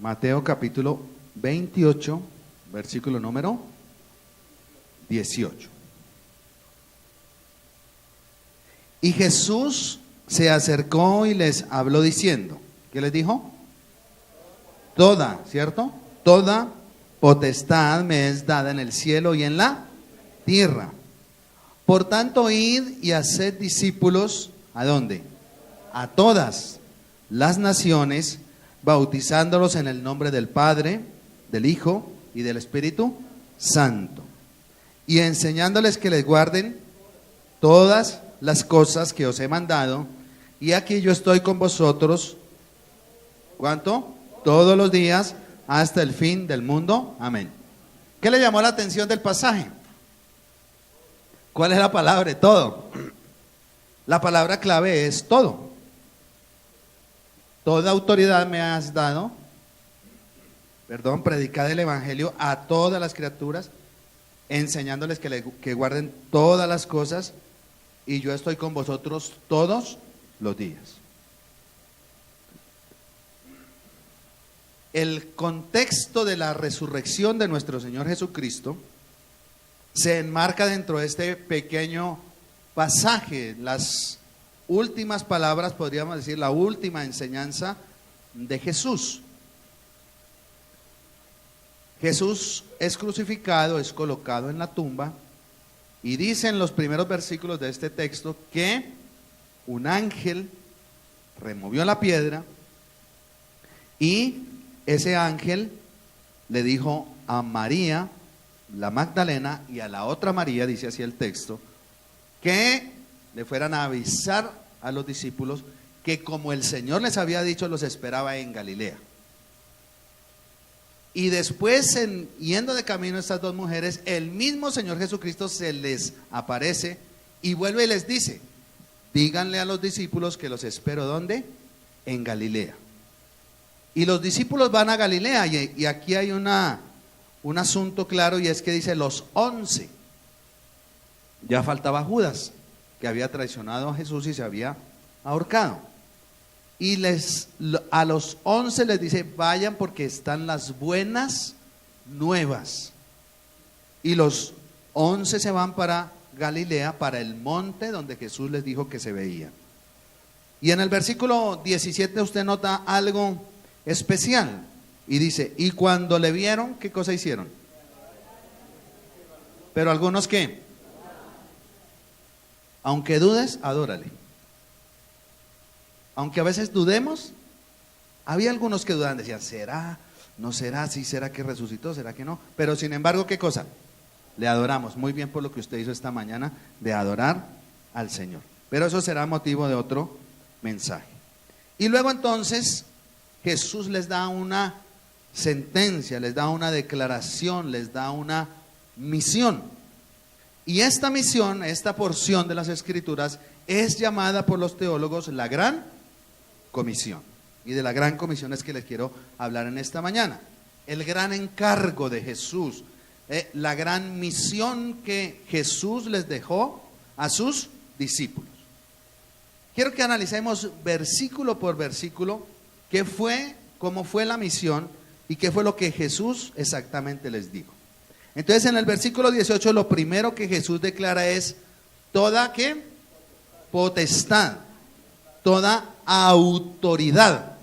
Mateo capítulo 28, versículo número 18. Y Jesús se acercó y les habló diciendo, ¿qué les dijo? Toda, ¿cierto? Toda potestad me es dada en el cielo y en la tierra. Por tanto, id y haced discípulos, ¿a dónde? A todas las naciones, bautizándolos en el nombre del Padre, del Hijo y del Espíritu Santo, y enseñándoles que les guarden todas las cosas que os he mandado, y aquí yo estoy con vosotros, ¿cuánto? Todos los días hasta el fin del mundo. Amén. ¿Qué le llamó la atención del pasaje? ¿Cuál es la palabra? Todo. La palabra clave es todo. Toda autoridad me has dado, predicad el evangelio a todas las criaturas, enseñándoles que guarden todas las cosas, y yo estoy con vosotros todos los días. El contexto de la resurrección de nuestro Señor Jesucristo se enmarca dentro de este pequeño pasaje, las últimas palabras, podríamos decir, la última enseñanza de Jesús. Jesús es crucificado, es colocado en la tumba, y dice en los primeros versículos de este texto que un ángel removió la piedra, y ese ángel le dijo a María, la Magdalena, y a la otra María, dice así el texto, que le fueran a avisar a los discípulos que como el Señor les había dicho, los esperaba en Galilea. Y después, yendo de camino estas dos mujeres, el mismo Señor Jesucristo se les aparece y vuelve y les dice, díganle a los discípulos que los espero, ¿dónde? En Galilea. Y los discípulos van a Galilea, y aquí hay un asunto claro, y es que dice los 11. Ya faltaba Judas, que había traicionado a Jesús y se había ahorcado. Y a los 11 les dice, vayan porque están las buenas nuevas. Y los 11 se van para Galilea, para el monte donde Jesús les dijo que se veía. Y en el versículo 17 usted nota algo especial. Y dice, y cuando le vieron, ¿qué cosa hicieron? Pero algunos, ¿qué? Aunque dudes, adórale. Aunque a veces dudemos, había algunos que dudaban, decían, ¿será? ¿No será? ¿Sí será que resucitó? ¿Será que no? Pero sin embargo, ¿qué cosa? Le adoramos. Muy bien por lo que usted hizo esta mañana, de adorar al Señor. Pero eso será motivo de otro mensaje. Y luego entonces, Jesús les da una sentencia, les da una declaración, les da una misión. Y esta misión, esta porción de las Escrituras, es llamada por los teólogos la Gran Comisión. Y de la Gran Comisión es que les quiero hablar en esta mañana. El gran encargo de Jesús, la gran misión que Jesús les dejó a sus discípulos. Quiero que analicemos versículo por versículo qué fue, cómo fue la misión y qué fue lo que Jesús exactamente les dijo. Entonces, en el versículo 18, lo primero que Jesús declara es toda, ¿qué? Potestad, toda autoridad.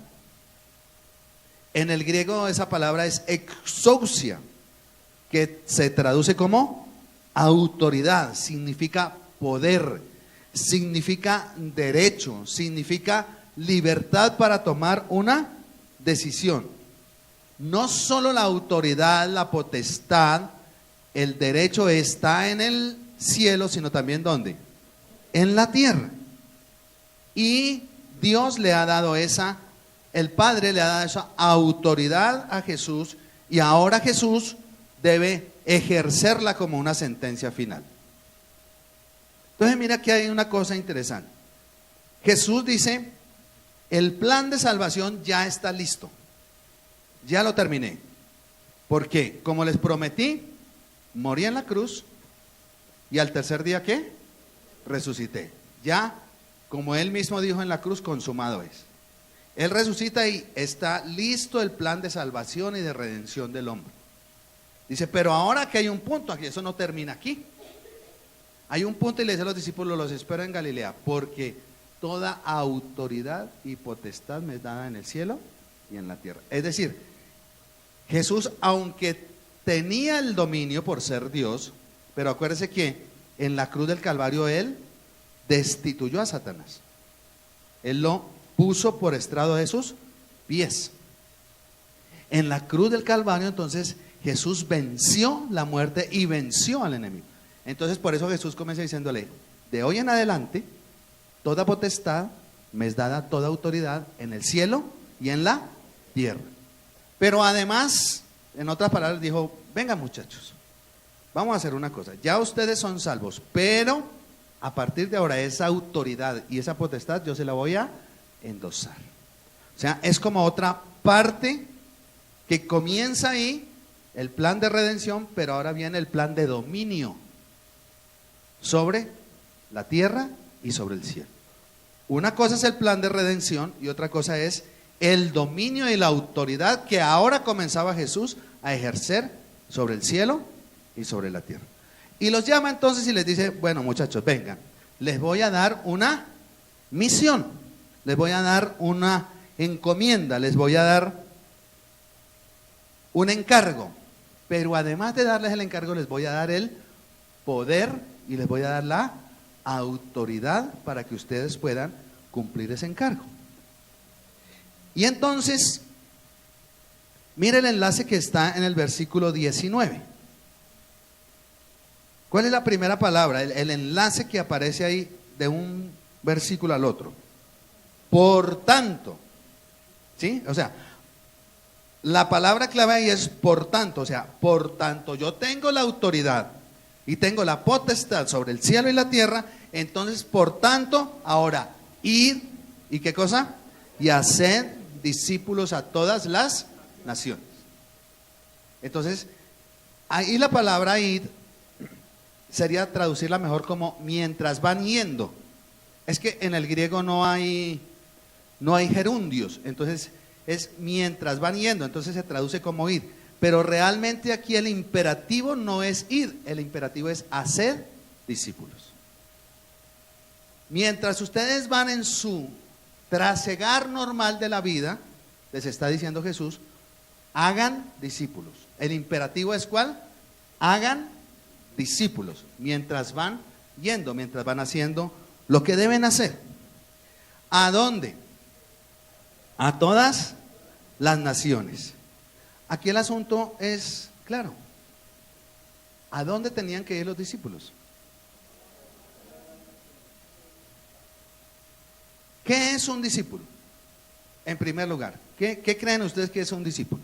En el griego esa palabra es exousia, que se traduce como autoridad, significa poder, significa derecho, significa libertad para tomar una decisión. No solo la autoridad, la potestad, el derecho está en el cielo, sino también ¿dónde? En la tierra. Y Dios le ha dado el Padre le ha dado esa autoridad a Jesús, y ahora Jesús debe ejercerla como una sentencia final. Entonces mira que hay una cosa interesante. Jesús dice, el plan de salvación ya está listo. Ya lo terminé. ¿Por qué? Como les prometí, morí en la cruz y al tercer día, ¿qué? Resucité. Ya, como él mismo dijo en la cruz, consumado es. Él resucita y está listo el plan de salvación y de redención del hombre. Dice, pero ahora que hay un punto aquí, eso no termina aquí. Hay un punto y le dice a los discípulos, los espero en Galilea, porque toda autoridad y potestad me es dada en el cielo y en la tierra. Es decir, Jesús, aunque tenía el dominio por ser Dios, pero acuérdese que en la cruz del Calvario Él destituyó a Satanás. Él lo puso por estrado de sus pies. En la cruz del Calvario, entonces, Jesús venció la muerte y venció al enemigo. Entonces, por eso Jesús comienza diciéndole, de hoy en adelante, toda potestad me es dada, toda autoridad en el cielo y en la tierra. Pero además, en otras palabras, dijo, venga muchachos, vamos a hacer una cosa, ya ustedes son salvos, pero a partir de ahora esa autoridad y esa potestad yo se la voy a endosar. O sea, es como otra parte que comienza ahí el plan de redención, pero ahora viene el plan de dominio sobre la tierra y sobre el cielo. Una cosa es el plan de redención y otra cosa es el dominio y la autoridad que ahora comenzaba Jesús a ejercer sobre el cielo y sobre la tierra. Y los llama entonces y les dice, bueno muchachos, vengan, les voy a dar una misión, les voy a dar una encomienda, les voy a dar un encargo, pero además de darles el encargo les voy a dar el poder y les voy a dar la autoridad para que ustedes puedan cumplir ese encargo. Y entonces, mire el enlace que está en el versículo 19. ¿Cuál es la primera palabra? El enlace que aparece ahí de un versículo al otro. Por tanto, ¿sí? O sea, la palabra clave ahí es por tanto, o sea, por tanto yo tengo la autoridad y tengo la potestad sobre el cielo y la tierra, entonces por tanto, ahora, id, ¿y qué cosa? Y haced discípulos a todas las naciones. Entonces, ahí la palabra id sería traducirla mejor como mientras van yendo. Es que en el griego no hay gerundios, entonces es mientras van yendo, entonces se traduce como id. Pero realmente aquí el imperativo no es ir, el imperativo es hacer discípulos. Mientras ustedes van en su trasegar normal de la vida, les está diciendo Jesús, hagan discípulos. El imperativo es ¿cuál? Hagan discípulos, mientras van yendo, mientras van haciendo lo que deben hacer. ¿A dónde? A todas las naciones. Aquí el asunto es claro. ¿A dónde tenían que ir los discípulos? ¿Qué es un discípulo? En primer lugar, ¿qué creen ustedes que es un discípulo?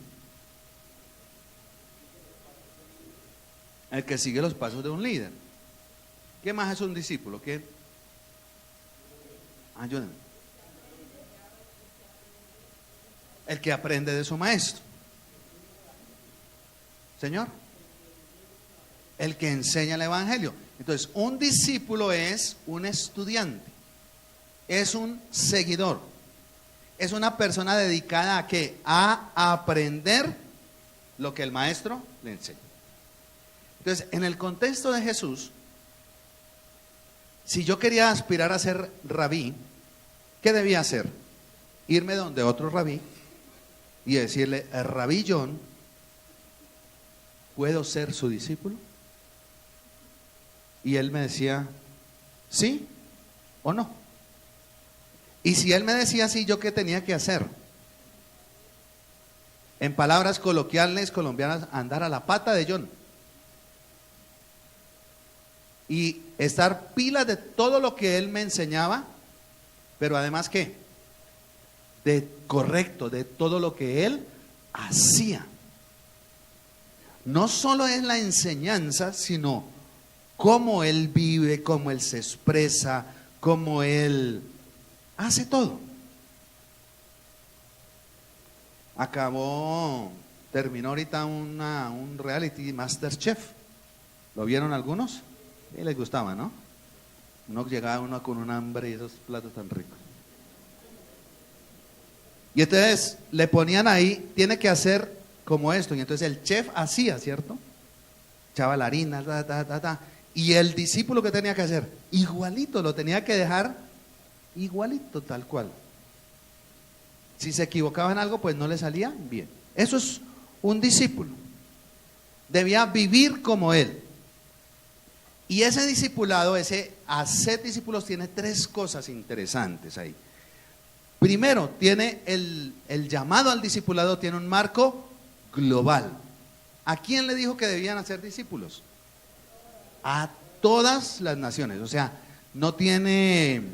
El que sigue los pasos de un líder. ¿Qué más es un discípulo? ¿Qué? Ayúdenme. El que aprende de su maestro. Señor, el que enseña el evangelio. Entonces, un discípulo es un estudiante, es un seguidor, es una persona dedicada a ¿qué? A aprender lo que el maestro le enseña. Entonces, en el contexto de Jesús, si yo quería aspirar a ser rabí, ¿qué debía hacer? Irme donde otro rabí y decirle, Rabí John, ¿puedo ser su discípulo? Y él me decía, ¿sí o no? Y si él me decía sí, ¿yo qué tenía que hacer? En palabras coloquiales colombianas, andar a la pata de John. Y estar pilas de todo lo que él me enseñaba, pero además ¿qué? De correcto, de todo lo que él hacía. No solo es la enseñanza, sino cómo él vive, cómo él se expresa, cómo él hace todo. Terminó ahorita un reality MasterChef. ¿Lo vieron algunos? Sí, les gustaba, ¿no? Llegaba uno con un hambre y esos platos tan ricos. Y entonces le ponían ahí, tiene que hacer como esto. Y entonces el chef hacía, ¿cierto? Echaba la harina, y el discípulo que tenía que hacer, igualito, lo tenía que dejar igualito, tal cual. Si se equivocaba en algo, pues no le salía bien. Eso es un discípulo. Debía vivir como él. Y ese discipulado, ese hacer discípulos, tiene tres cosas interesantes ahí. Primero, tiene el llamado al discipulado, tiene un marco global. ¿A quién le dijo que debían hacer discípulos? A todas las naciones. O sea, no tiene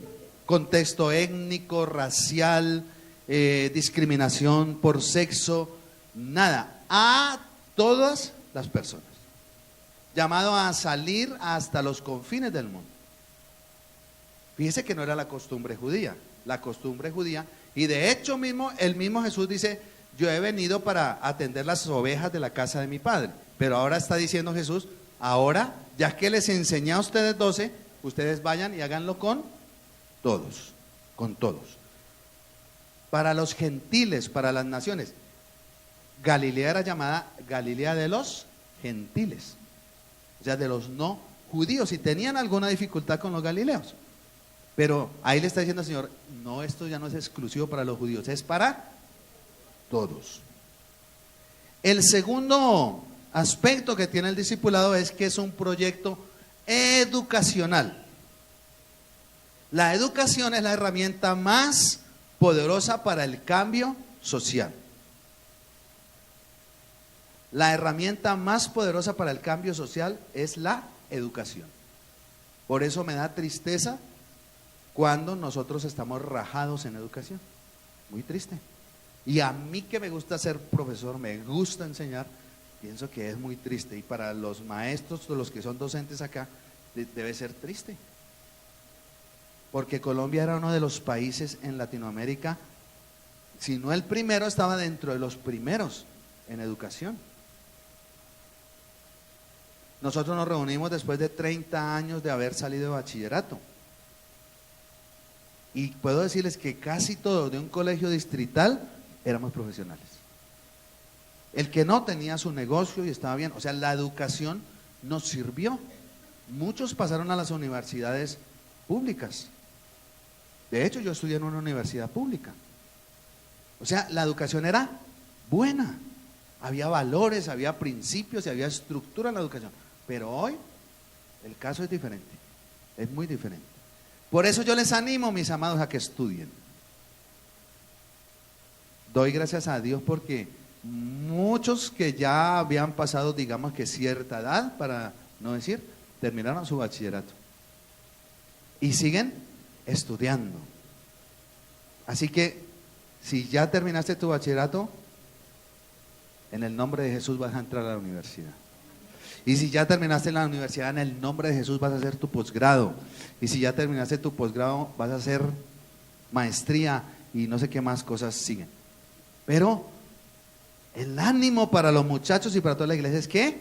contexto étnico, racial, discriminación por sexo, nada. A todas las personas. Llamado a salir hasta los confines del mundo. Fíjese que no era la costumbre judía. La costumbre judía, y de hecho mismo, el mismo Jesús dice: yo he venido para atender las ovejas de la casa de mi padre. Pero ahora está diciendo Jesús: ahora, ya que les enseñé a ustedes 12, ustedes vayan y háganlo con todos, con todos. Para los gentiles, para las naciones, Galilea era llamada Galilea de los gentiles, o sea, de los no judíos, y tenían alguna dificultad con los galileos. Pero ahí le está diciendo el Señor: no, esto ya no es exclusivo para los judíos, es para todos. El segundo aspecto que tiene el discipulado es que es un proyecto educacional. La educación es la herramienta más poderosa para el cambio social. La herramienta más poderosa para el cambio social es la educación. Por eso me da tristeza cuando nosotros estamos rajados en educación. Muy triste. Y a mí, que me gusta ser profesor, me gusta enseñar, pienso que es muy triste. Y para los maestros, los que son docentes acá, debe ser triste. Porque Colombia era uno de los países en Latinoamérica, si no el primero, estaba dentro de los primeros en educación. Nosotros nos reunimos después de 30 años de haber salido de bachillerato. Y puedo decirles que casi todos de un colegio distrital éramos profesionales. El que no tenía su negocio y estaba bien. O sea, la educación nos sirvió. Muchos pasaron a las universidades públicas. De hecho, yo estudié en una universidad pública. O sea, la educación era buena. Había valores, había principios y había estructura en la educación. Pero hoy el caso es diferente. Es muy diferente. Por eso yo les animo, mis amados, a que estudien. Doy gracias a Dios porque muchos que ya habían pasado, digamos que cierta edad, para no decir, terminaron su bachillerato y siguen estudiando. Así que si ya terminaste tu bachillerato, en el nombre de Jesús vas a entrar a la universidad. Y si ya terminaste la universidad, en el nombre de Jesús vas a hacer tu posgrado. Y si ya terminaste tu posgrado, vas a hacer maestría y no sé qué más cosas siguen. Pero el ánimo para los muchachos y para toda la iglesia es que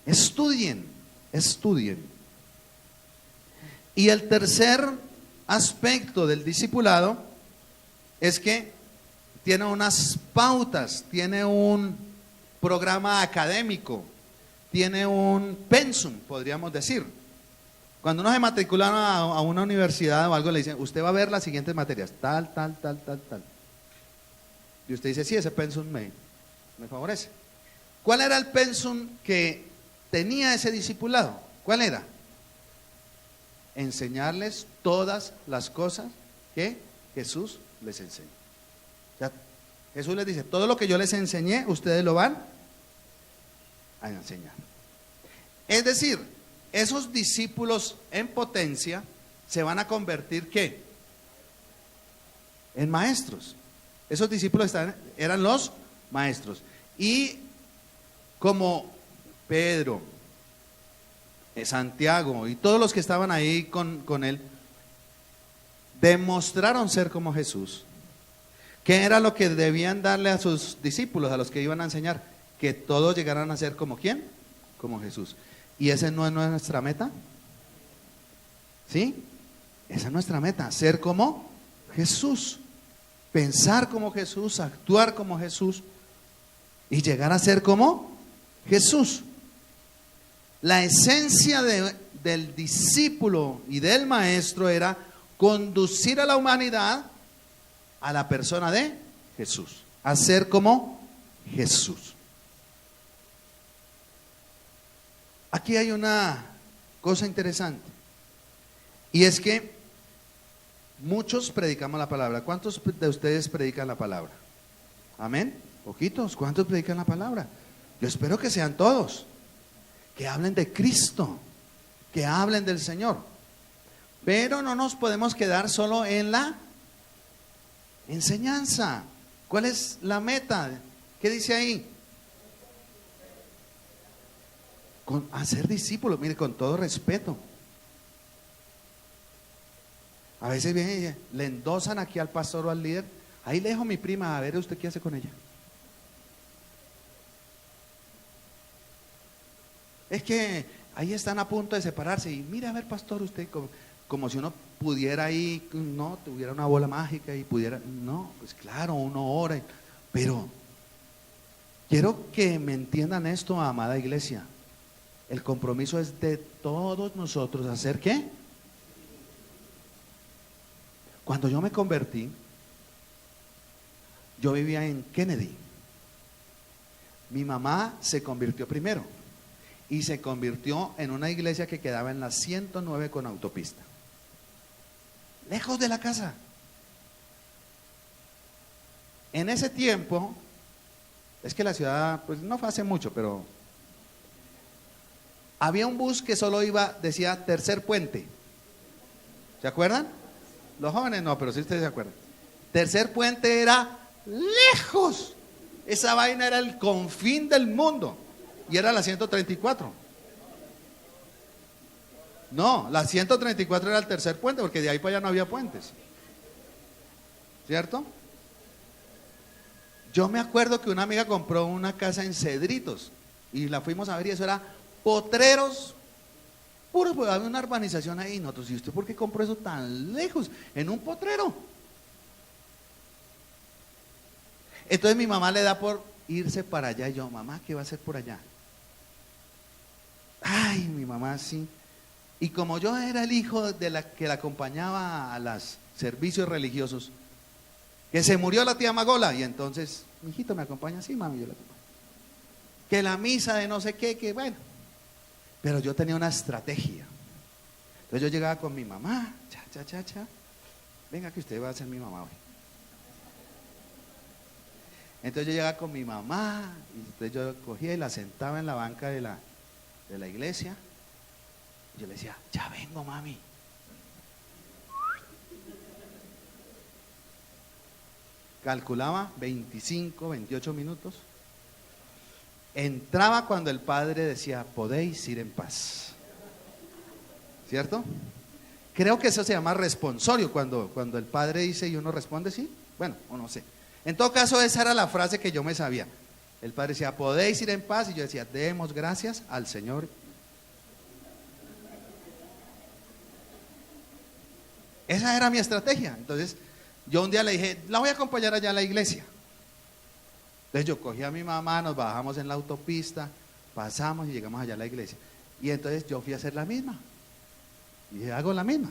estudien, estudien. Y el tercer aspecto del discipulado es que tiene unas pautas, tiene un programa académico, tiene un pensum, podríamos decir. Cuando uno se matricula a una universidad o algo, le dicen: usted va a ver las siguientes materias, tal. Y usted dice: sí, ese pensum me favorece. ¿Cuál era el pensum que tenía ese discipulado? ¿Cuál era? Enseñarles todas las cosas que Jesús les enseñó. O sea, Jesús les dice: todo lo que yo les enseñé, ustedes lo van a enseñar. Es decir, esos discípulos en potencia se van a convertir, ¿qué? En maestros. Esos discípulos eran los maestros. Y como Pedro, Santiago y todos los que estaban ahí con él, demostraron ser como Jesús. ¿Qué era lo que debían darle a sus discípulos, a los que iban a enseñar? Que todos llegaran a ser como ¿quién? Como Jesús. ¿Y esa no es nuestra meta? ¿Sí? Esa es nuestra meta, ser como Jesús. pensar como Jesús, actuar como Jesús y llegar a ser como Jesús. La esencia del discípulo y del maestro era conducir a la humanidad a la persona de Jesús, a ser como Jesús. Aquí hay una cosa interesante, y es que muchos predicamos la palabra. ¿Cuántos de ustedes predican la palabra? Amén. Poquitos. ¿Cuántos predican la palabra? Yo espero que sean todos, que hablen de Cristo, que hablen del Señor. Pero no nos podemos quedar solo en la enseñanza. ¿Cuál es la meta? ¿Qué dice ahí? Hacer discípulos. Mire, con todo respeto, a veces vienen y le endosan aquí al pastor o al líder: ahí le dejo a mi prima, a ver usted qué hace con ella. Es que ahí están a punto de separarse y mira, a ver, pastor, usted, como si uno pudiera ahí, no, tuviera una bola mágica y pudiera, no, pues claro, uno ora, pero quiero que me entiendan esto, amada iglesia. El compromiso es de todos nosotros. ¿Hacer qué? Cuando yo me convertí, yo vivía en Kennedy. Mi mamá se convirtió primero y se convirtió en una iglesia que quedaba en la 109 con autopista, lejos de la casa. En ese tiempo, es que la ciudad, pues no fue hace mucho, pero había un bus que solo iba, decía Tercer Puente. ¿Se acuerdan? Los jóvenes no, pero sí ustedes se acuerdan. Tercer Puente era lejos. Esa vaina era el confín del mundo. Y era la 134. No, la 134 era el Tercer Puente, porque de ahí para allá no había puentes. ¿Cierto? Yo me acuerdo que una amiga compró una casa en Cedritos y la fuimos a ver, y eso era potreros puros, pues había una urbanización ahí. Nosotros: ¿y usted por qué compró eso tan lejos? En un potrero. Entonces mi mamá le da por irse para allá, y yo: mamá, ¿qué va a hacer por allá? Ay, mi mamá sí. Y como yo era el hijo de la que la acompañaba a los servicios religiosos, que se murió la tía Magola, y entonces: mijito, ¿me acompaña? Sí, mami, yo la acompaño. Que la misa de no sé qué, que bueno. Pero yo tenía una estrategia. Entonces yo llegaba con mi mamá, venga que usted va a ser mi mamá hoy. Entonces yo llegaba con mi mamá, y entonces yo cogía y la sentaba en la banca de la iglesia. Y yo le decía: ya vengo, mami. Calculaba 25, 28 minutos. Entraba cuando el padre decía: podéis ir en paz. ¿Cierto? Creo que eso se llama responsorio, cuando el padre dice y uno responde sí. Bueno, o no sé. En todo caso, esa era la frase que yo me sabía. El padre decía: podéis ir en paz, y yo decía: demos gracias al Señor. Esa era mi estrategia. Entonces yo un día le dije: la voy a acompañar allá a la iglesia. Entonces yo cogí a mi mamá, nos bajamos en la autopista, pasamos y llegamos allá a la iglesia. Y entonces yo fui a hacer la misma. Y dije: hago la misma.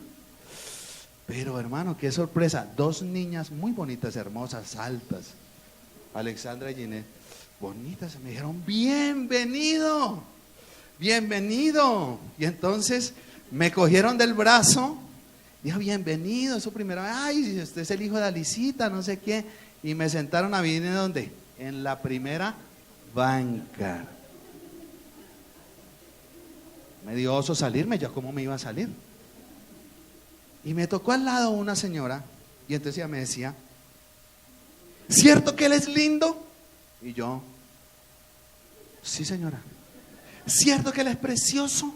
Pero hermano, qué sorpresa. Dos niñas muy bonitas, hermosas, altas, Alexandra y Ginette, bonitas, me dijeron: bienvenido, bienvenido. Y entonces me cogieron del brazo. Dijo: bienvenido, es su primera vez. Ay, usted es el hijo de Alicita, no sé qué. Y me sentaron a mí, ¿en dónde? En la primera banca. Me dio oso salirme, ¿yo cómo me iba a salir? Y me tocó al lado una señora, y entonces ella me decía: ¿cierto que él es lindo? Y yo: sí, señora. ¿Cierto que él es precioso?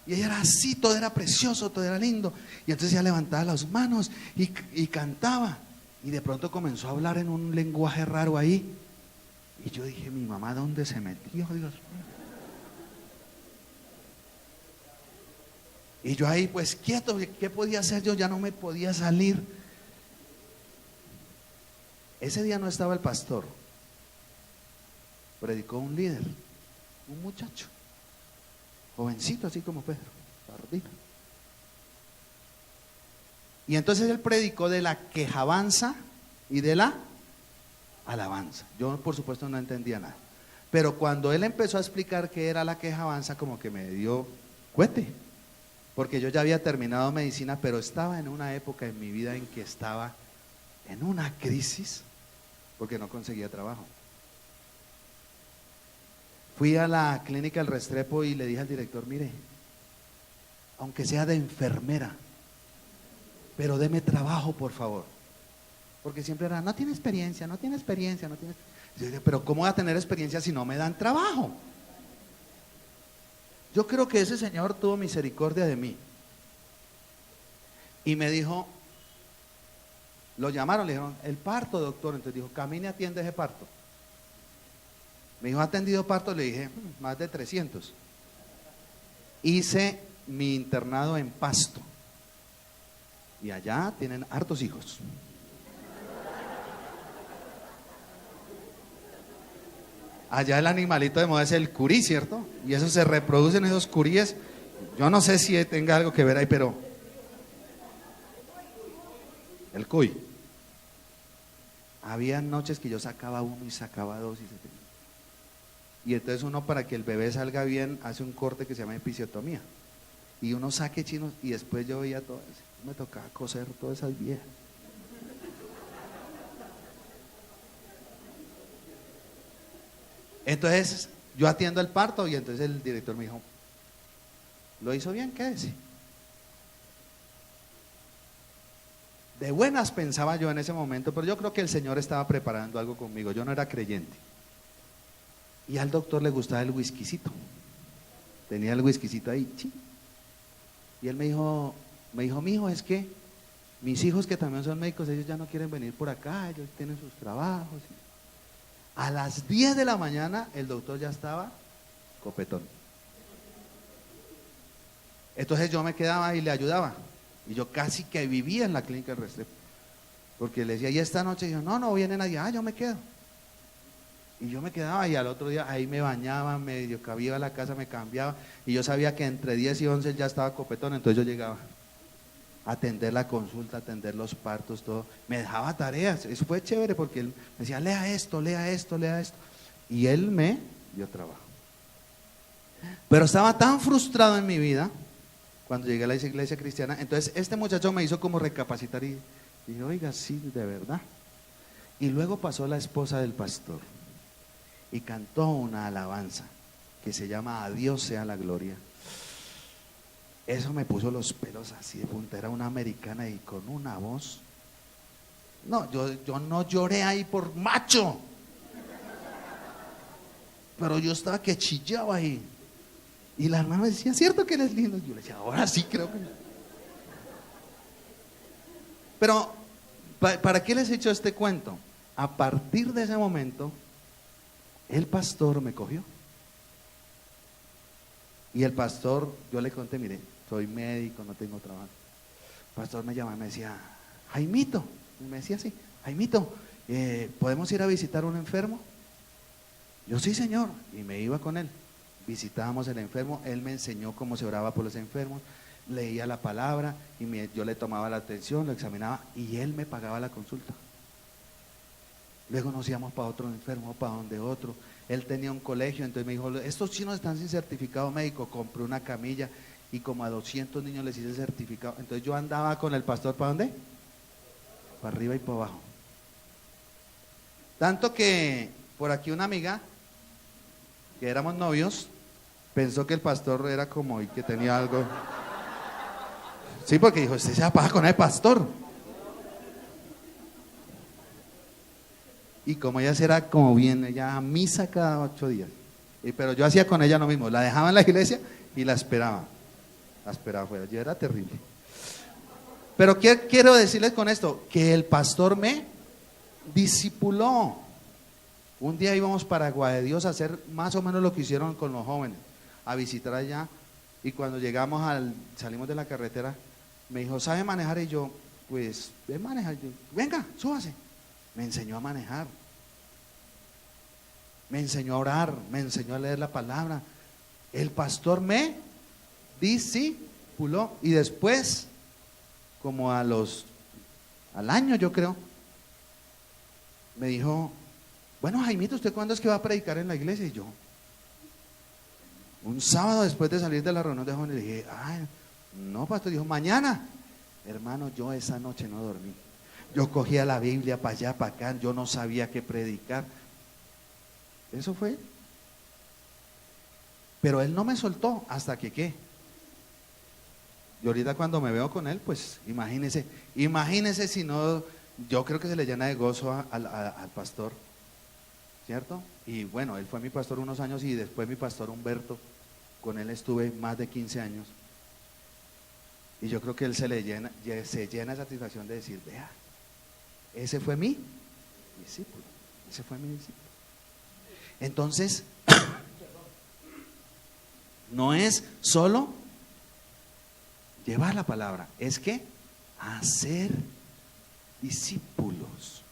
Y ella era así, todo era precioso, todo era lindo. Y entonces ella levantaba las manos y cantaba. Y de pronto comenzó a hablar en un lenguaje raro ahí. Y yo dije: mi mamá, ¿dónde se metió, Dios mío? Y yo ahí pues quieto, ¿qué podía hacer yo? Ya no me podía salir. Ese día no estaba el pastor, predicó un líder, un muchacho, jovencito así como Pedro, barbita. Y entonces él predicó de la quejabanza y de la alabanza. Yo por supuesto no entendía nada. Pero cuando él empezó a explicar qué era la quejabanza, como que me dio cuete. Porque yo ya había terminado medicina, pero estaba en una época en mi vida en que estaba en una crisis porque no conseguía trabajo. Fui a la clínica El Restrepo y le dije al director, mire, aunque sea de enfermera, pero deme trabajo, por favor. Porque siempre era, no tiene experiencia, no tiene experiencia, no tiene... Yo dije, pero ¿cómo voy a tener experiencia si no me dan trabajo? Yo creo que ese señor tuvo misericordia de mí. Y me dijo, lo llamaron, le dijeron, el parto, doctor. Entonces dijo, camine, atiende ese parto. Me dijo, ¿ha atendido parto? Le dije, más de 300. Hice mi internado en Pasto. Y allá tienen hartos hijos. Allá el animalito de moda es el curí, ¿cierto? Y eso se reproducen esos curíes. Yo no sé si tenga algo que ver ahí, pero el cuy. Había noches que yo sacaba uno y sacaba dos y entonces uno, para que el bebé salga bien, hace un corte que se llama episiotomía. Y uno saque chinos y después yo veía todo eso. Me tocaba coser todas esas viejas. Entonces yo atiendo el parto y entonces el director me dijo, ¿lo hizo bien? Quédese. De buenas pensaba yo en ese momento, pero yo creo que el Señor estaba preparando algo conmigo. Yo no era creyente. Y al doctor le gustaba el whiskycito. Tenía el whiskycito ahí. ¿Sí? Y él me dijo, mijo, es que mis hijos que también son médicos, ellos ya no quieren venir por acá, ellos tienen sus trabajos. A las 10 de la mañana el doctor ya estaba copetón. Entonces yo me quedaba y le ayudaba. Y yo casi que vivía en la clínica del Restrepo. Porque le decía, ¿y esta noche? Y yo, no viene nadie. Yo me quedo. Y yo me quedaba y al otro día ahí me bañaba, medio cabía a la casa, me cambiaba. Y yo sabía que entre 10 y 11 ya estaba copetón, entonces yo llegaba a atender la consulta, atender los partos, todo. Me dejaba tareas, eso fue chévere porque él me decía, lea esto, lea esto, lea esto. Y él me dio trabajo. Pero estaba tan frustrado en mi vida cuando llegué a la iglesia cristiana. Entonces este muchacho me hizo como recapacitar y dije, oiga, sí, de verdad. Y luego pasó la esposa del pastor y cantó una alabanza que se llama A Dios sea la gloria. Eso me puso los pelos así de punta. Era una americana y con una voz. No, yo no lloré ahí por macho, pero yo estaba que chillaba ahí. Y la hermana me decía, ¿cierto que eres lindo? Yo le decía, ahora sí creo que... Pero, ¿para qué les he hecho este cuento? A partir de ese momento, el pastor me cogió. Y el pastor, yo le conté, mire, soy médico, no tengo trabajo. El pastor me llamaba y me decía, Jaimito, y me decía así, Jaimito, ¿podemos ir a visitar a un enfermo? Yo, sí, señor, y me iba con él. Visitábamos el enfermo, él me enseñó cómo se oraba por los enfermos, leía la palabra y yo le tomaba la atención, lo examinaba y él me pagaba la consulta. Luego nos íbamos para otro enfermo, para donde otro. Él tenía un colegio, entonces me dijo, estos chinos están sin certificado médico. Compré una camilla y como a 200 niños les hice el certificado. Entonces yo andaba con el pastor, ¿para dónde? Para arriba y para abajo. Tanto que por aquí una amiga, que éramos novios, pensó que el pastor era como y que tenía algo. Sí, porque dijo, usted se va a pagar con el pastor. Y como ella era como bien, ella a misa cada 8 días. Pero yo hacía con ella lo mismo, la dejaba en la iglesia y la esperaba. La esperaba afuera, yo era terrible. Pero ¿qué quiero decirles con esto? Que el pastor me discipuló. Un día íbamos para Agua de Dios a hacer más o menos lo que hicieron con los jóvenes, a visitar allá. Y cuando llegamos salimos de la carretera, me dijo, ¿sabe manejar? Y yo, pues, ¿ves manejar? Yo, venga, súbase. Me enseñó a manejar. Me enseñó a orar, me enseñó a leer la palabra. El pastor me discipuló y después, como al año yo creo, me dijo, bueno, Jaimito, ¿usted cuándo es que va a predicar en la iglesia? Y yo, un sábado después de salir de la reunión de jóvenes, le dije, ay, no, pastor. Dijo, mañana. Hermano, yo esa noche no dormí. Yo cogía la Biblia para allá, para acá, yo no sabía qué predicar. Eso fue. Pero él no me soltó hasta que qué. Y ahorita cuando me veo con él, pues imagínese si no, yo creo que se le llena de gozo al pastor, ¿cierto? Y bueno, él fue mi pastor unos años y después mi pastor Humberto, con él estuve más de 15 años. Y yo creo que él se llena de satisfacción de decir, vea, ese fue mi discípulo, ese fue mi discípulo. Entonces, no es solo llevar la palabra, es que hacer discípulos.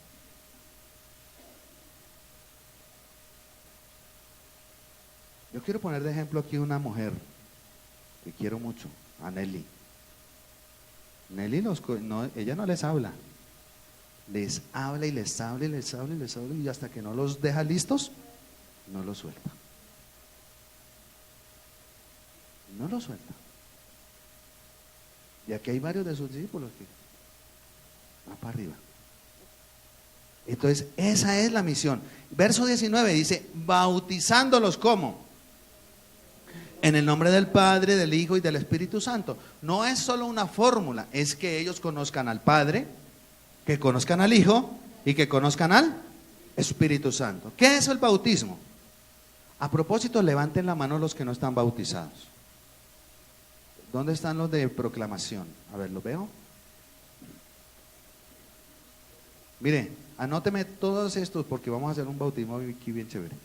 Yo quiero poner de ejemplo aquí una mujer que quiero mucho, a Nelly. Nelly ella no les habla. Les habla y les habla y les habla y les habla y hasta que no los deja listos, no los suelta. No los suelta. Y aquí hay varios de sus discípulos que van para arriba. Entonces, esa es la misión. Verso 19 dice, bautizándolos ¿cómo? En el nombre del Padre, del Hijo y del Espíritu Santo. No es solo una fórmula, es que ellos conozcan al Padre, que conozcan al Hijo y que conozcan al Espíritu Santo. ¿Qué es el bautismo? A propósito, levanten la mano los que no están bautizados. ¿Dónde están los de proclamación? A ver, ¿los veo? Mire, anóteme todos estos porque vamos a hacer un bautismo aquí bien chévere.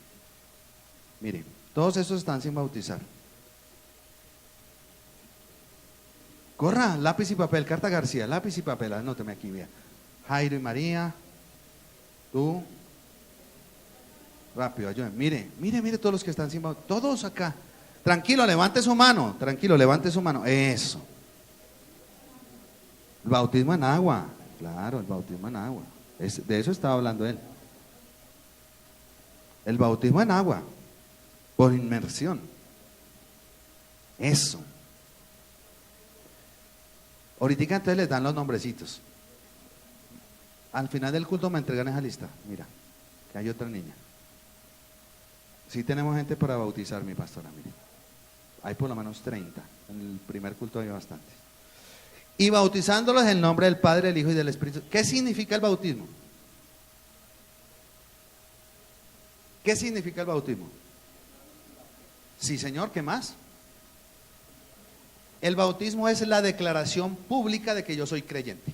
Mire, todos estos están sin bautizar. Corra, lápiz y papel, Carta García, lápiz y papel, anóteme aquí, vea. Jairo y María, tú, rápido, ayúdenme. Mire todos los que están sin bautizar, todos acá. Tranquilo, levante su mano, eso. El bautismo en agua, claro, el bautismo en agua. De eso estaba hablando él. El bautismo en agua, por inmersión. Eso. Ahorita entonces les dan los nombrecitos. Al final del culto me entregan esa lista. Mira, que hay otra niña. Sí tenemos gente para bautizar, mi pastora, mire. Hay por lo menos 30. En el primer culto había bastantes. Y bautizándolos en el nombre del Padre, del Hijo y del Espíritu. ¿Qué significa el bautismo? ¿Qué significa el bautismo? Sí, Señor, ¿qué más? El bautismo es la declaración pública de que yo soy creyente.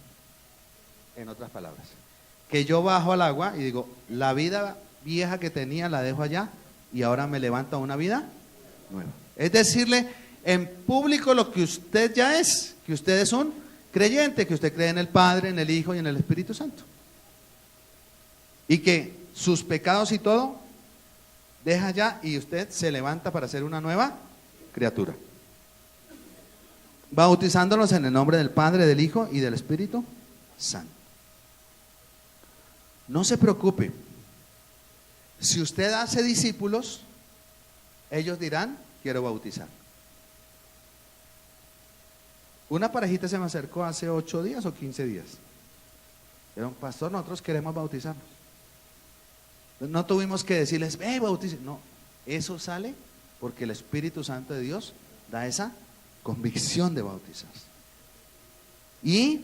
En otras palabras, que yo bajo al agua y digo, la vida vieja que tenía la dejo allá y ahora me levanto a una vida nueva. Es decirle en público lo que usted ya es, que usted es un creyente, que usted cree en el Padre, en el Hijo y en el Espíritu Santo. Y que sus pecados y todo deja ya y usted se levanta para ser una nueva criatura. Bautizándolos en el nombre del Padre, del Hijo y del Espíritu Santo. No se preocupe. Si usted hace discípulos, ellos dirán, quiero bautizar. Una parejita se me acercó hace 8 días o 15 días. Dijeron, pastor, nosotros queremos bautizarnos. No tuvimos que decirles, bauticen. No, eso sale porque el Espíritu Santo de Dios da esa convicción de bautizarse. Y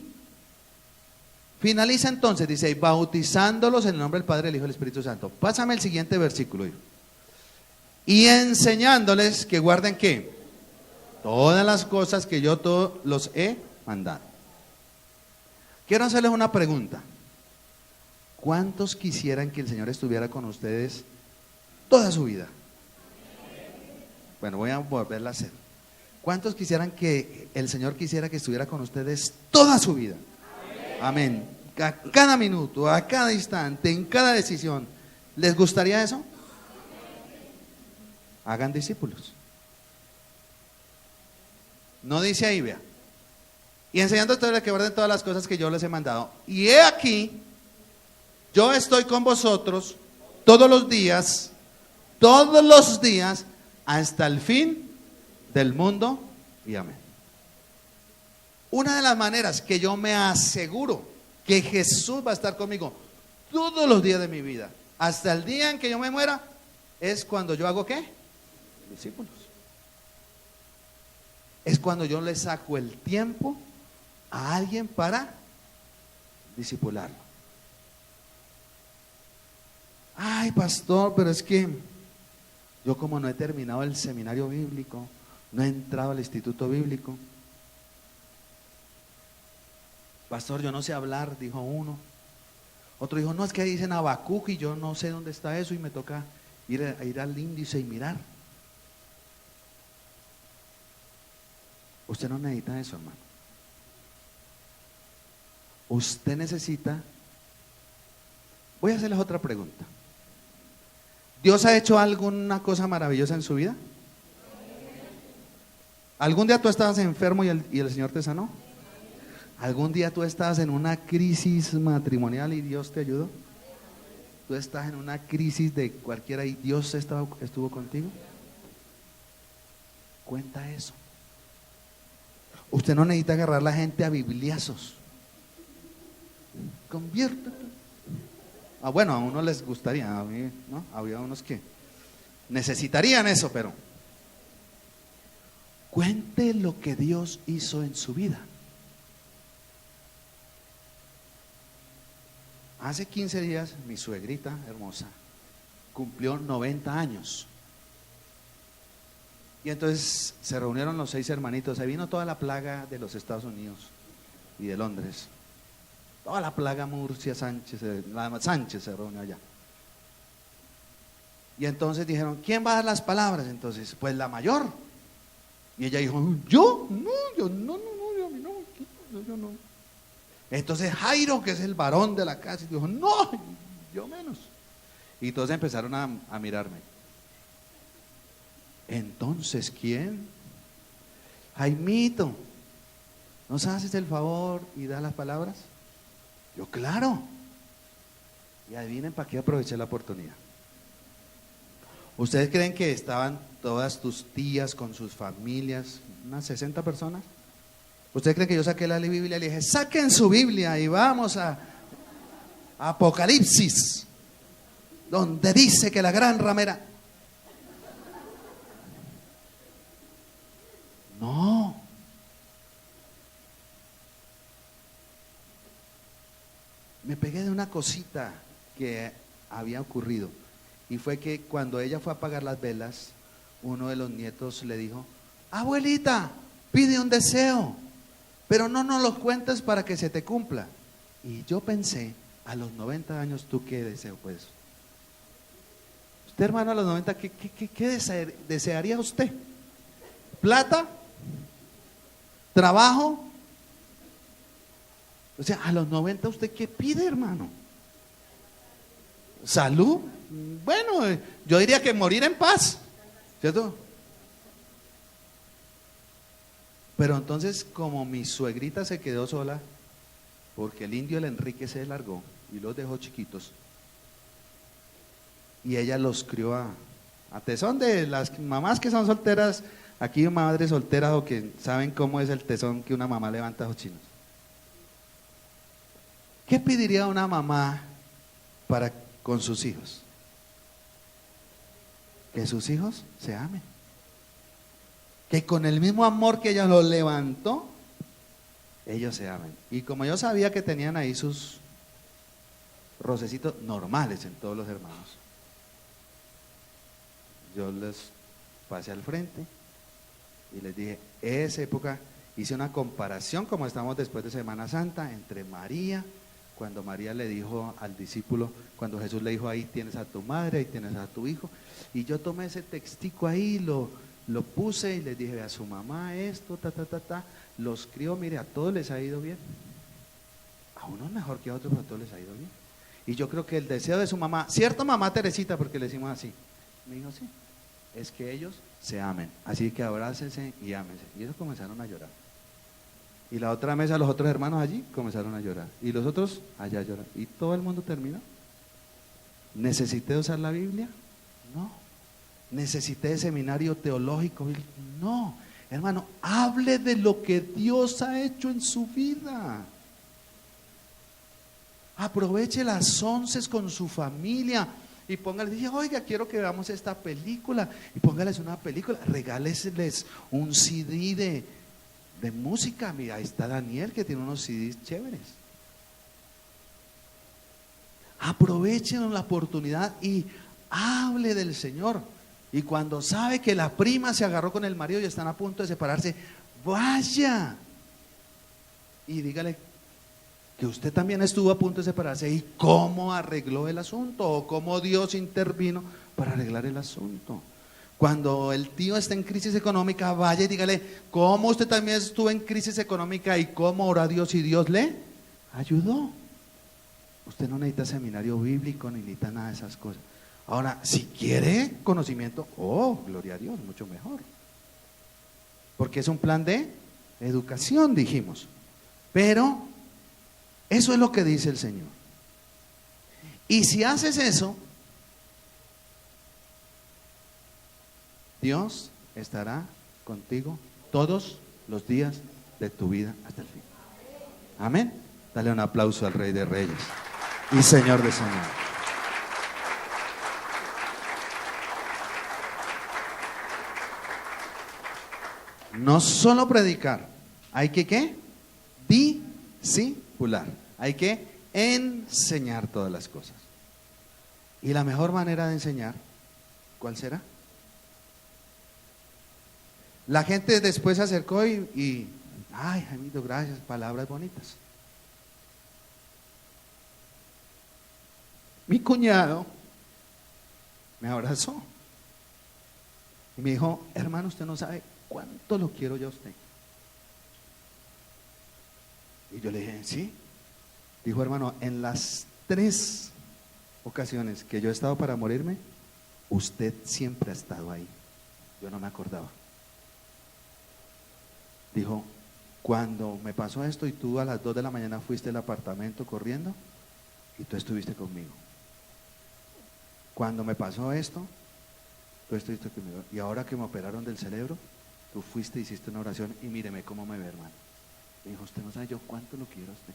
finaliza entonces, dice, bautizándolos en el nombre del Padre, del Hijo y del Espíritu Santo. Pásame el siguiente versículo, hijo. Y enseñándoles que guarden ¿qué? Todas las cosas que yo todos los he mandado. Quiero hacerles una pregunta. ¿Cuántos quisieran que el Señor estuviera con ustedes toda su vida? Bueno, voy a volverla a hacer. ¿Cuántos quisieran que el Señor quisiera que estuviera con ustedes toda su vida? Amén. a cada minuto, a cada instante, en cada decisión. ¿Les gustaría eso? Hagan discípulos. No dice ahí, vea. Y enseñando a todos que guarden todas las cosas que yo les he mandado. Y he aquí, yo estoy con vosotros todos los días, hasta el fin del mundo. Y amén. Una de las maneras que yo me aseguro que Jesús va a estar conmigo todos los días de mi vida, hasta el día en que yo me muera, es cuando yo hago ¿qué? Discípulos. Es cuando yo le saco el tiempo a alguien para discipularlo. Ay, pastor, pero es que yo como no he terminado el seminario bíblico, no he entrado al instituto bíblico. Pastor, yo no sé hablar, dijo uno. Otro dijo, no, es que dicen Habacuc y yo no sé dónde está eso y me toca ir al índice y mirar. Usted no necesita eso, hermano. Usted necesita. Voy a hacerles otra pregunta. ¿Dios ha hecho alguna cosa maravillosa en su vida? ¿Algún día tú estabas enfermo y el Señor te sanó? ¿Algún día tú estabas en una crisis matrimonial y Dios te ayudó? ¿Tú estás en una crisis de cualquiera y Dios estuvo contigo? Cuenta eso. Usted no necesita agarrar a la gente a bibliazos. Conviértete. Bueno, a uno les gustaría, a mí, ¿no? Había unos que necesitarían eso, pero cuente lo que Dios hizo en su vida. Hace 15 días mi suegrita hermosa cumplió 90 años. Y entonces se reunieron los 6 hermanitos. Se vino toda la plaga de los Estados Unidos y de Londres. Toda la plaga Murcia Sánchez, la Sánchez se reunió allá. Y entonces dijeron, ¿quién va a dar las palabras? Entonces, pues la mayor. Y ella dijo, ¿yo? No, yo no, a mí no, yo no. Entonces Jairo, que es el varón de la casa, dijo, no, yo menos. Y todos empezaron a mirarme. Entonces, ¿quién? Jaimito, ¿nos haces el favor y da las palabras? Yo, claro. Y adivinen para qué aproveché la oportunidad. ¿Ustedes creen que estaban todas tus tías con sus familias, unas 60 personas? ¿Ustedes creen que yo saqué la Biblia y le dije, saquen su Biblia y vamos a Apocalipsis, donde dice que la gran ramera? No. Me pegué de una cosita que había ocurrido. Y fue que cuando ella fue a apagar las velas, uno de los nietos le dijo, abuelita, pide un deseo, pero no nos lo cuentes para que se te cumpla. Y yo pensé, a los 90 años, ¿tú qué deseo pues? Usted, hermano, a los 90, ¿qué desearía usted? ¿Plata? ¿Trabajo? O sea, a los 90, ¿usted qué pide, hermano? ¿Salud? Bueno, yo diría que morir en paz, ¿cierto? Pero entonces, como mi suegrita se quedó sola, porque el indio, el Enrique, se largó y los dejó chiquitos, y ella los crió a tesón de las mamás que son solteras, aquí madres solteras o que saben cómo es el tesón que una mamá levanta a los chinos. ¿Qué pediría una mamá con sus hijos? Que sus hijos se amen. Que con el mismo amor que ella los levantó, ellos se amen. Y como yo sabía que tenían ahí sus rocecitos normales en todos los hermanos, yo les pasé al frente y les dije, esa época hice una comparación, como estamos después de Semana Santa, entre María, cuando María le dijo al discípulo, cuando Jesús le dijo, ahí tienes a tu madre, ahí tienes a tu hijo, y yo tomé ese textico ahí, lo puse y les dije, a su mamá esto, los crió, mire, a todos les ha ido bien. unos mejor que a otros, pero a todos les ha ido bien. Y yo creo que el deseo de su mamá, cierto mamá Teresita, porque le decimos así, me dijo sí, es que ellos se amen, así que abrácense y ámense. Y ellos comenzaron a llorar. Y la otra mesa, los otros hermanos allí comenzaron a llorar. Y los otros allá llorar. Y todo el mundo terminó. ¿Necesité usar la Biblia? No. ¿Necesité seminario teológico? No. Hermano, hable de lo que Dios ha hecho en su vida. Aproveche las 11 con su familia y póngale, dice, oiga, quiero que veamos esta película. Y póngales una película, regálesles un CD de música. Mira, ahí está Daniel que tiene unos CDs chéveres. Aprovechen la oportunidad y hable del Señor. Y cuando sabe que la prima se agarró con el marido y están a punto de separarse, vaya y dígale que usted también estuvo a punto de separarse y cómo arregló el asunto o cómo Dios intervino para arreglar el asunto. Cuando el tío está en crisis económica, vaya y dígale cómo usted también estuvo en crisis económica y cómo oró a Dios y Dios le ayudó. Usted no necesita seminario bíblico, ni necesita nada de esas cosas. Ahora, si quiere conocimiento, oh, gloria a Dios, mucho mejor. Porque es un plan de educación, dijimos. Pero eso es lo que dice el Señor. Y si haces eso, Dios estará contigo todos los días de tu vida hasta el fin. Amén. Dale un aplauso al Rey de Reyes y Señor de Señores. No solo predicar, hay que ¿qué? Discipular. Hay que enseñar todas las cosas. Y la mejor manera de enseñar, ¿cuál será? La gente después se acercó y ay, Jaimito, gracias, palabras bonitas. Mi cuñado me abrazó y me dijo, hermano, usted no sabe cuánto lo quiero yo a usted. Y yo le dije, sí. Dijo, hermano, en las 3 ocasiones que yo he estado para morirme, usted siempre ha estado ahí. Yo no me acordaba. Dijo, cuando me pasó esto y tú a las 2 de la mañana fuiste al apartamento corriendo y tú estuviste conmigo. Cuando me pasó esto, tú estuviste conmigo. Y ahora que me operaron del cerebro, tú fuiste, hiciste una oración y míreme cómo me ve, hermano. Me dijo, usted no sabe yo cuánto lo quiero a usted.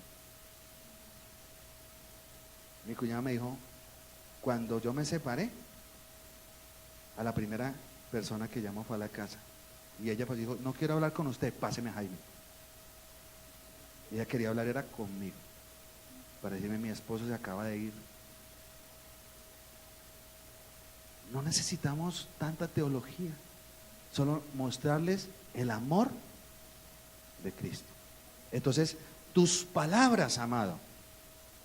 Mi cuñada me dijo, cuando yo me separé, a la primera persona que llamó fue a la casa. Y ella pues dijo, no quiero hablar con usted, páseme a Jaime. Ella quería hablar, era conmigo. Para decirme, mi esposo se acaba de ir. No necesitamos tanta teología, solo mostrarles el amor de Cristo. Entonces, tus palabras, amado,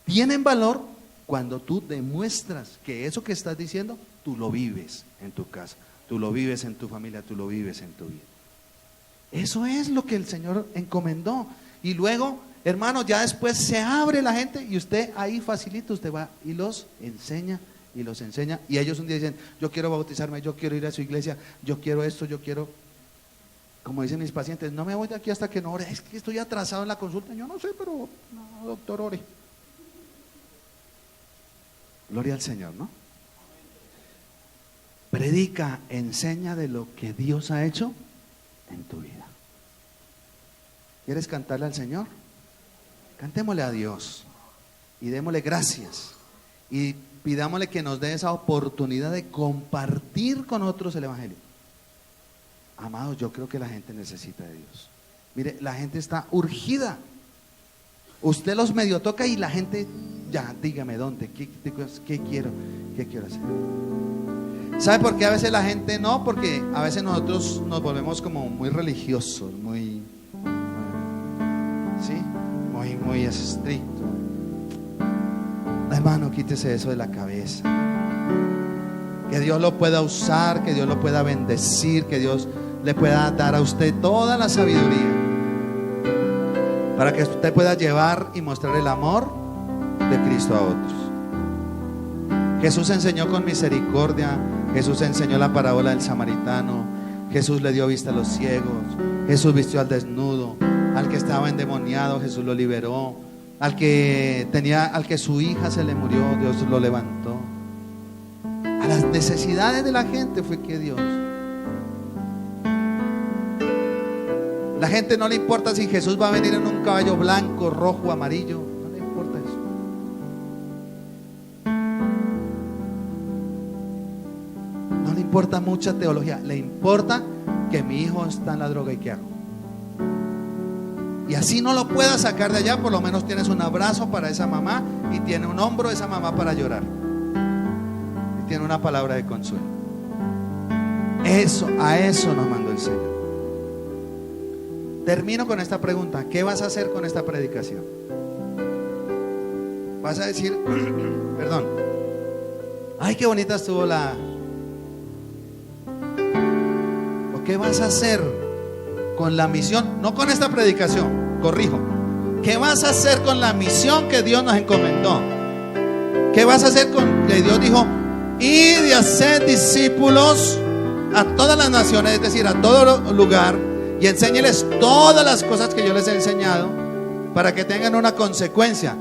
tienen valor cuando tú demuestras que eso que estás diciendo, tú lo vives en tu casa, tú lo vives en tu familia, tú lo vives en tu vida. Eso es lo que el Señor encomendó. Y luego, hermano, ya después se abre la gente y usted ahí facilita, usted va y los enseña. Y los enseña, y ellos un día dicen, yo quiero bautizarme, yo quiero ir a su iglesia, yo quiero esto, yo quiero, como dicen mis pacientes, no me voy de aquí hasta que no ore, es que estoy atrasado en la consulta. Yo no sé, pero no, doctor, ore. Gloria al Señor, ¿no? Predica, enseña de lo que Dios ha hecho en tu vida. ¿Quieres cantarle al Señor? Cantémosle a Dios y démosle gracias y pidámosle que nos dé esa oportunidad de compartir con otros el Evangelio. Amados, yo creo que la gente necesita de Dios. Mire, la gente está urgida. Usted los medio toca y la gente, ya, dígame dónde, qué quiero hacer. ¿Sabe por qué a veces la gente no? Porque a veces nosotros nos volvemos como muy religiosos, muy estrictos. Hermano, quítese eso de la cabeza. Que Dios lo pueda usar, que Dios lo pueda bendecir, que Dios le pueda dar a usted toda la sabiduría. para que usted pueda llevar y mostrar el amor de Cristo a otros. Jesús enseñó con misericordia. Jesús enseñó la parábola del samaritano. Jesús le dio vista a los ciegos. Jesús vistió al desnudo. Al que estaba endemoniado, Jesús lo liberó. Al que su hija se le murió, Dios lo levantó. A las necesidades de la gente fue que Dios. La gente no le importa si Jesús va a venir en un caballo blanco, rojo, amarillo. No le importa eso. No le importa mucha teología. Le importa que mi hijo está en la droga y qué hago. Y así no lo pueda sacar de allá, por lo menos tienes un abrazo para esa mamá y tiene un hombro de esa mamá para llorar. Y tiene una palabra de consuelo. A eso nos mandó el Señor. Termino con esta pregunta: ¿qué vas a hacer con esta predicación? Vas a decir, perdón, ay, qué bonita estuvo la... ¿O qué vas a hacer con la misión? No con esta predicación, corrijo. ¿Qué vas a hacer con la misión que Dios nos encomendó? ¿Qué vas a hacer con que Dios dijo: id y haced discípulos a todas las naciones, es decir, a todo lugar, y enséñeles todas las cosas que yo les he enseñado, para que tengan una consecuencia,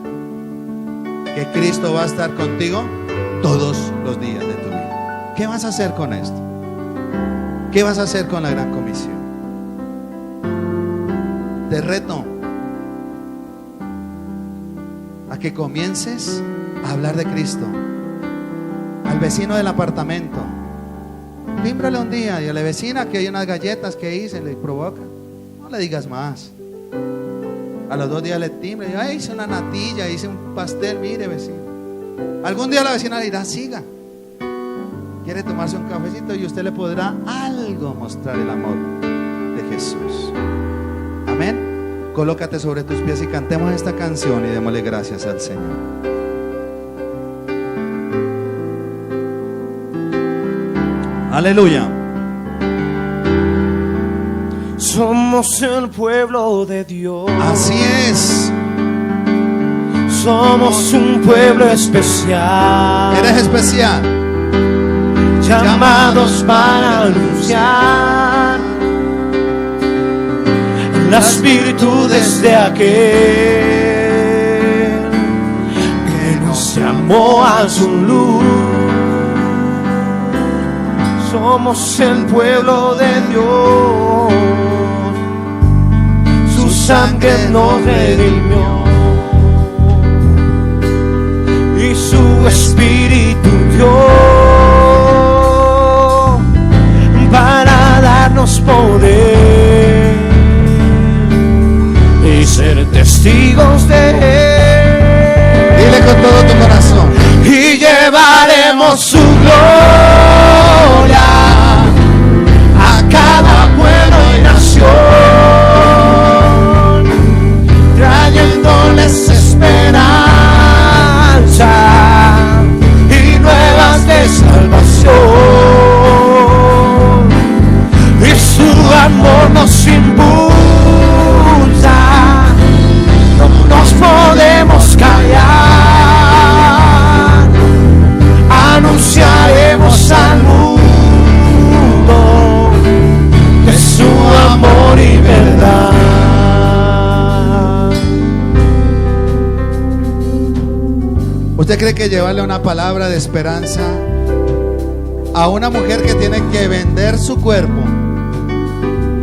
que Cristo va a estar contigo todos los días de tu vida? ¿Qué vas a hacer con esto? ¿Qué vas a hacer con la gran comisión? Te reto a que comiences a hablar de Cristo al vecino del apartamento. Tímbrale un día y a la vecina que hay unas galletas que hice, le provoca. No le digas más. A los 2 días le timbre y ay, hice una natilla, hice un pastel, mire vecino. Algún día la vecina le dirá: siga. Quiere tomarse un cafecito y usted le podrá algo mostrar el amor de Jesús. Amén. Colócate sobre tus pies y cantemos esta canción y démosle gracias al Señor. Aleluya. Somos el pueblo de Dios. Así es. Somos un pueblo especial. Eres especial. Llamados para anunciar las virtudes de aquel que nos llamó a su luz. Somos el pueblo de Dios, su sangre nos redimió y su espíritu dio para darnos poder y ser testigos de Él. Dile con todo tu corazón: y llevaremos su gloria a cada pueblo y nación, trayéndoles esperanza y nuevas de salvación. Y su amor nos impulsa, no nos podemos callar. Anunciaremos al mundo de su amor y verdad. ¿Usted cree que llevarle una palabra de esperanza a una mujer que tiene que vender su cuerpo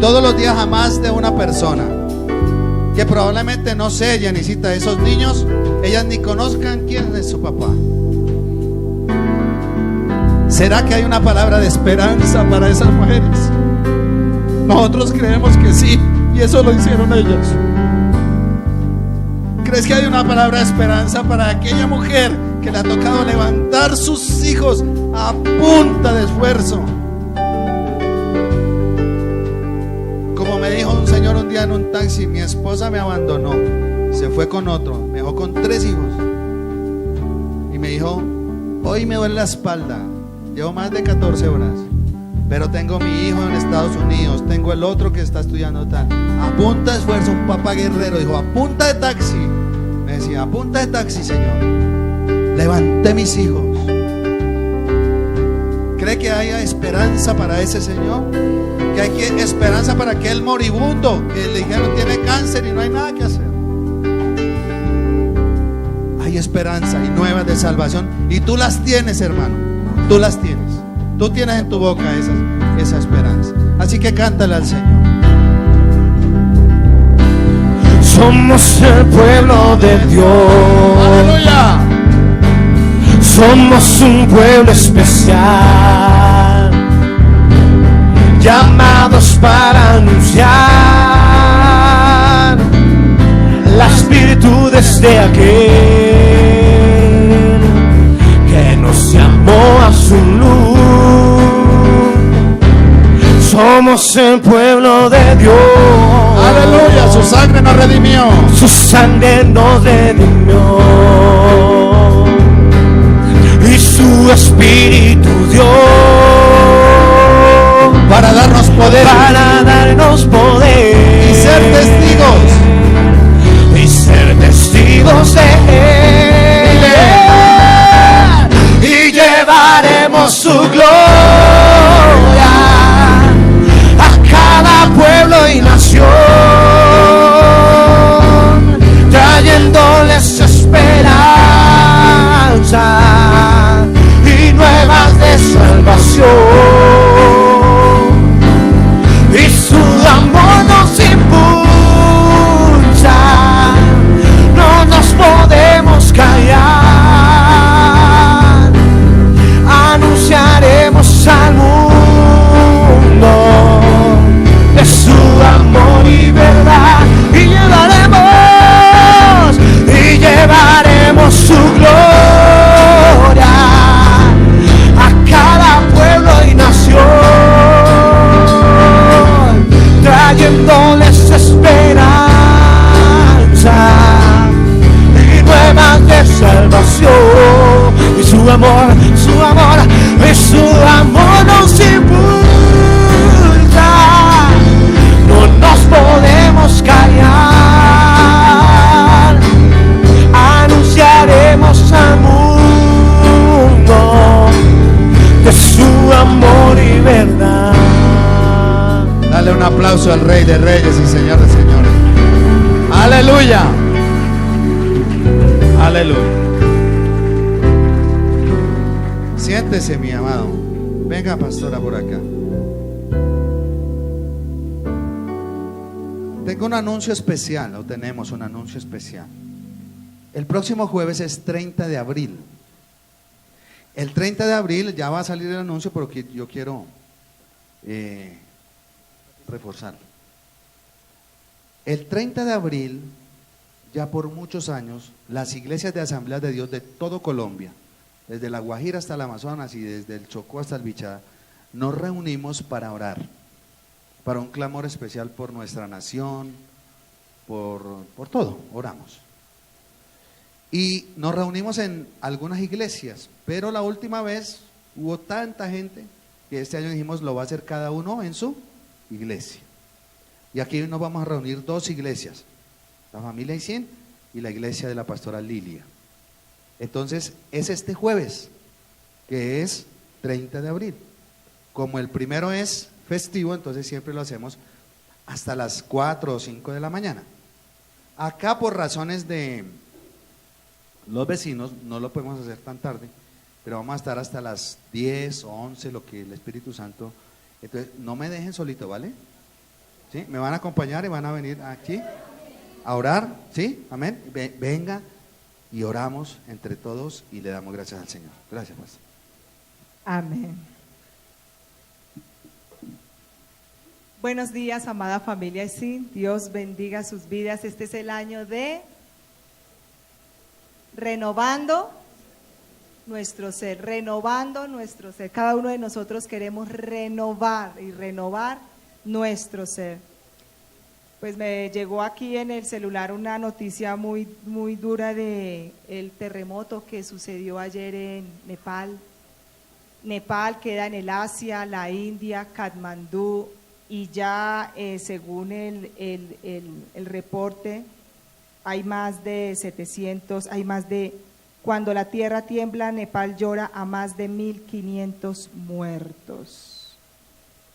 todos los días a más de una persona, que probablemente, no sé, Yanisita, esos niños, ellas ni conozcan quién es su papá? ¿Será que hay una palabra de esperanza para esas mujeres? Nosotros creemos que sí, y eso lo hicieron ellas. ¿Crees que hay una palabra de esperanza para aquella mujer que le ha tocado levantar sus hijos a punta de esfuerzo? Como me dijo un señor un día en un taxi: mi esposa me abandonó, se fue con otro, me dejó con 3 hijos. Y me dijo: hoy me duele la espalda, llevo más de 14 horas. pero tengo mi hijo en Estados Unidos, tengo el otro que está estudiando tal. A punta de esfuerzo, un papá guerrero dijo, a punta de taxi, me decía, a punta de taxi, Señor, levanté mis hijos. ¿Cree que haya esperanza para ese señor? Que hay esperanza para aquel moribundo que le dijeron tiene cáncer y no hay nada que hacer. Hay esperanza y nuevas de salvación, y tú las tienes, hermano, tú las tienes. Tú tienes en tu boca esa esperanza. Así que cántale al Señor. Somos el pueblo de Dios. ¡Aleluya! Somos un pueblo especial, llamados para anunciar las virtudes de aquel que nos llamó a su luz. Somos el pueblo de Dios. ¡Aleluya! Su sangre nos redimió. Su sangre nos redimió. Y su Espíritu dio para darnos poder. Para darnos poder. Y ser testigos. Y ser testigos de Él. Y llevaremos su gloria a cada pueblo y nación, trayéndoles esperanza y nuevas de salvación. Y su amor nos impulsa, no nos podemos callar. Anunciaremos al mundo de su amor y verdad, y llevaremos su gloria a cada pueblo y nación, trayéndoles esperanza y nuevas de salvación. Y su amor nos impulsa, no nos podemos callar. Anunciaremos al mundo de su amor y verdad. Dale un aplauso al Rey de Reyes y Señor de Señores. ¡Aleluya! ¡Aleluya! Siéntese, mi amado. Venga, pastora, por acá. Tengo un anuncio especial, o tenemos un anuncio especial. El próximo jueves es 30 de abril. El 30 de abril ya va a salir el anuncio, pero yo quiero reforzarlo. El 30 de abril, ya por muchos años, las iglesias de Asambleas de Dios de todo Colombia, desde La Guajira hasta el Amazonas y desde el Chocó hasta el Bichada, nos reunimos para orar, para un clamor especial por nuestra nación, por todo, oramos. Y nos reunimos en algunas iglesias, pero la última vez hubo tanta gente que este año dijimos lo va a hacer cada uno en su iglesia. Y aquí nos vamos a reunir dos iglesias, la familia Isin y la iglesia de la pastora Lilia. Entonces es este jueves, que es 30 de abril. Como el primero es festivo, entonces siempre lo hacemos hasta las 4 o 5 de la mañana. Acá por razones de los vecinos no lo podemos hacer tan tarde, pero vamos a estar hasta las 10 o 11, lo que el Espíritu Santo. Entonces no me dejen solito, ¿vale? ¿Sí? Me van a acompañar y van a venir aquí a orar, ¿sí? Amén. Venga y oramos entre todos y le damos gracias al Señor. Gracias, pastor. Amén. Buenos días, amada familia Isin. Dios bendiga sus vidas. Este es el año de renovando nuestro ser, renovando nuestro ser. Cada uno de nosotros queremos renovar y renovar nuestro ser. Pues me llegó aquí en el celular una noticia muy dura de el terremoto que sucedió ayer en Nepal. Nepal queda en el Asia, la India, Katmandú, y ya según el reporte hay más de 700, cuando la tierra tiembla, Nepal llora a más de 1.500 muertos.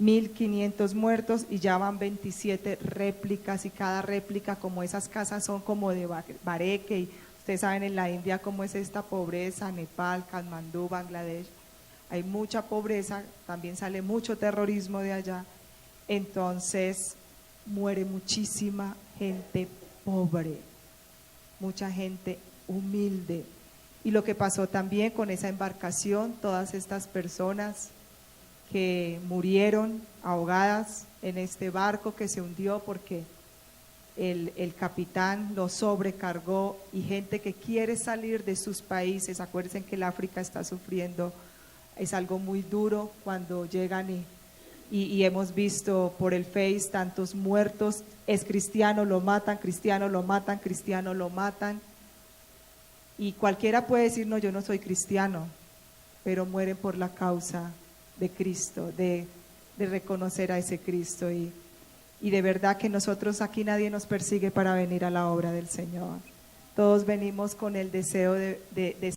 1.500 muertos y ya van 27 réplicas, y cada réplica, como esas casas son como de bareque, y ustedes saben en la India cómo es esta pobreza, Nepal, Katmandú, Bangladesh, hay mucha pobreza, también sale mucho terrorismo de allá, entonces muere muchísima gente pobre, mucha gente humilde. Y lo que pasó también con esa embarcación, todas estas personas que murieron ahogadas en este barco que se hundió porque el capitán lo sobrecargó, y gente que quiere salir de sus países. Acuérdense que el África está sufriendo, es algo muy duro cuando llegan y hemos visto por el Face tantos muertos, es cristiano, lo matan, cristiano, lo matan, cristiano, lo matan. Y cualquiera puede decir, no, yo no soy cristiano, pero mueren por la causa de Cristo, de reconocer a ese Cristo. Y de verdad que nosotros aquí nadie nos persigue para venir a la obra del Señor. Todos venimos con el deseo de